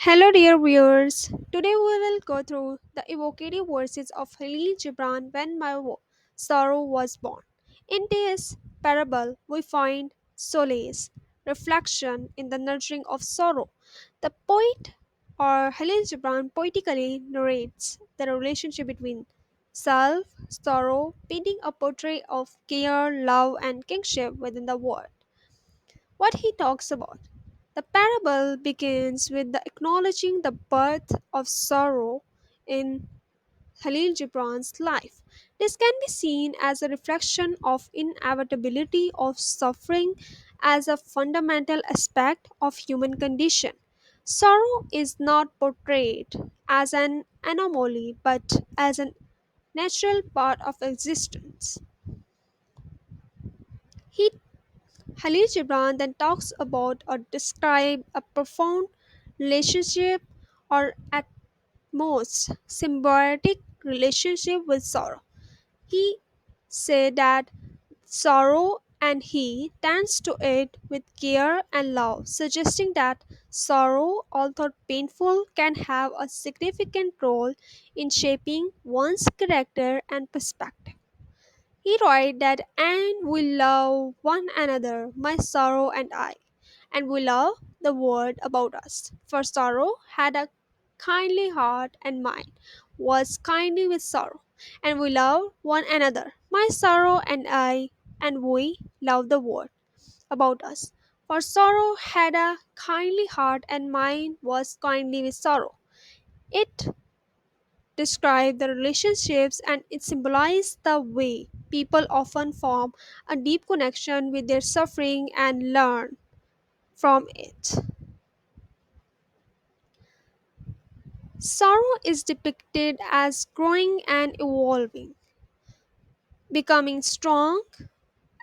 Hello, dear viewers. Today we will go through the evocative verses of Kahlil Gibran when sorrow was born. In this parable, we find solace, reflection in the nurturing of sorrow. The poet or Kahlil Gibran poetically narrates the relationship between self, sorrow, painting a portrait of care, love, and kingship within the world what he talks about. The parable begins with the acknowledging the birth of sorrow in Khalil Gibran's life. This can be seen as a reflection of inevitability of suffering as a fundamental aspect of human condition. Sorrow is not portrayed as an anomaly but as a natural part of existence. He Khalil Gibran then talks about or describe a profound relationship or at most symbiotic relationship with sorrow. He said that sorrow and he tends to it with care and love, suggesting that sorrow, although painful, can have a significant role in shaping one's character and perspective. He wrote that, and we love one another, my sorrow and I, and we love the world about us. For sorrow had a kindly heart, and mine was kindly with sorrow, and we love one another, my sorrow and I, and we love the world about us. For sorrow had a kindly heart, and mine was kindly with sorrow. It describe the relationships and it symbolizes the way people often form a deep connection with their suffering and learn from it. Sorrow is depicted as growing and evolving, becoming strong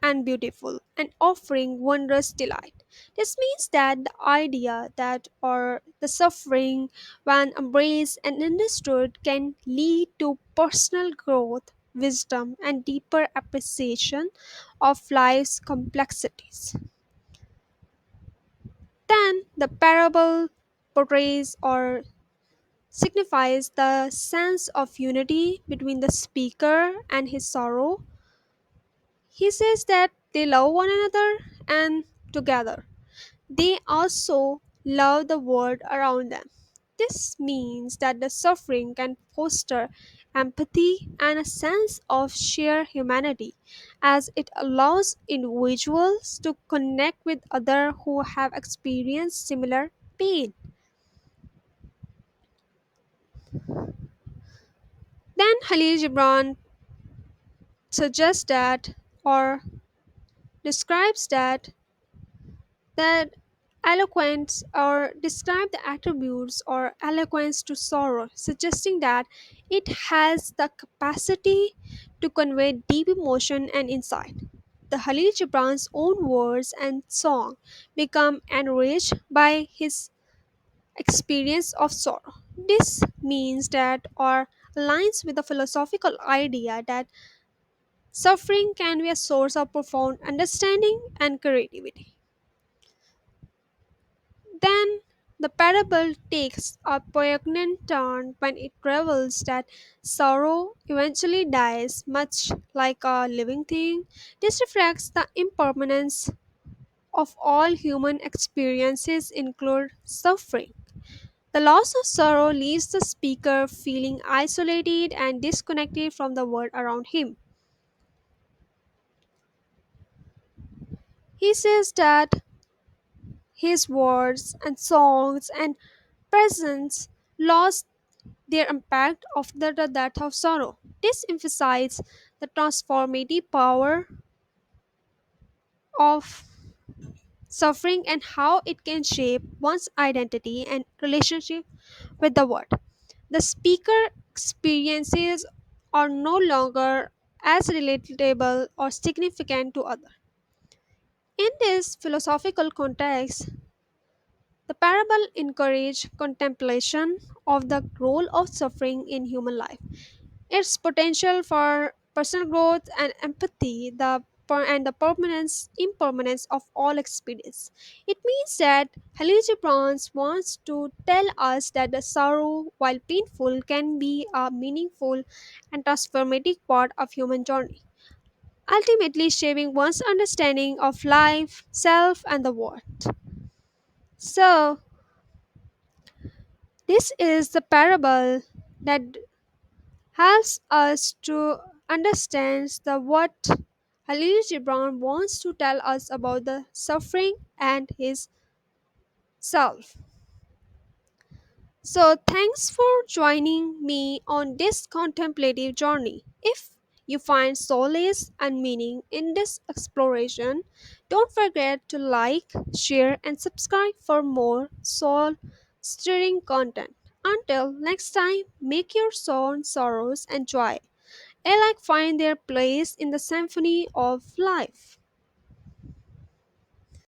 and beautiful, and offering wondrous delight. This means that the idea that or the suffering, when embraced and understood, can lead to personal growth, wisdom, and deeper appreciation of life's complexities. Then the parable portrays or signifies the sense of unity between the speaker and his sorrow. He says that they love one another and together they also love the world around them. This means that the suffering can foster empathy and a sense of shared humanity as it allows individuals to connect with others who have experienced similar pain. Then Khalil Gibran suggests that or describes that eloquence or describe the attributes or eloquence to sorrow, suggesting that it has the capacity to convey deep emotion and insight. The Khalil Gibran's own words and song become enriched by his experience of sorrow. This means that or aligns with the philosophical idea that suffering can be a source of profound understanding and creativity. Then the parable takes a poignant turn when it reveals that sorrow eventually dies, much like a living thing. This reflects the impermanence of all human experiences, include suffering. The loss of sorrow leaves the speaker feeling isolated and disconnected from the world around him. He says that his words and songs and presence lost their impact after the death of sorrow. This emphasizes the transformative power of suffering and how it can shape one's identity and relationship with the world. The speaker experiences are no longer as relatable or significant to others. In this philosophical context, the parable encourages contemplation of the role of suffering in human life its potential for personal growth and empathy. The and the permanence impermanence of all experience. It means that Halil Gibran wants to tell us that the sorrow, while painful, can be a meaningful and transformative part of human journey, ultimately shaping one's understanding of life, self, and the world. So, this is the parable that helps us to understand the what Halil Gibran wants to tell us about the suffering and his self. So, thanks for joining me on this contemplative journey. If you find solace and meaning in this exploration, don't forget to like, share, and subscribe for more soul stirring content. Until next time, make your soul sorrows and joy alike find their place in the symphony of life.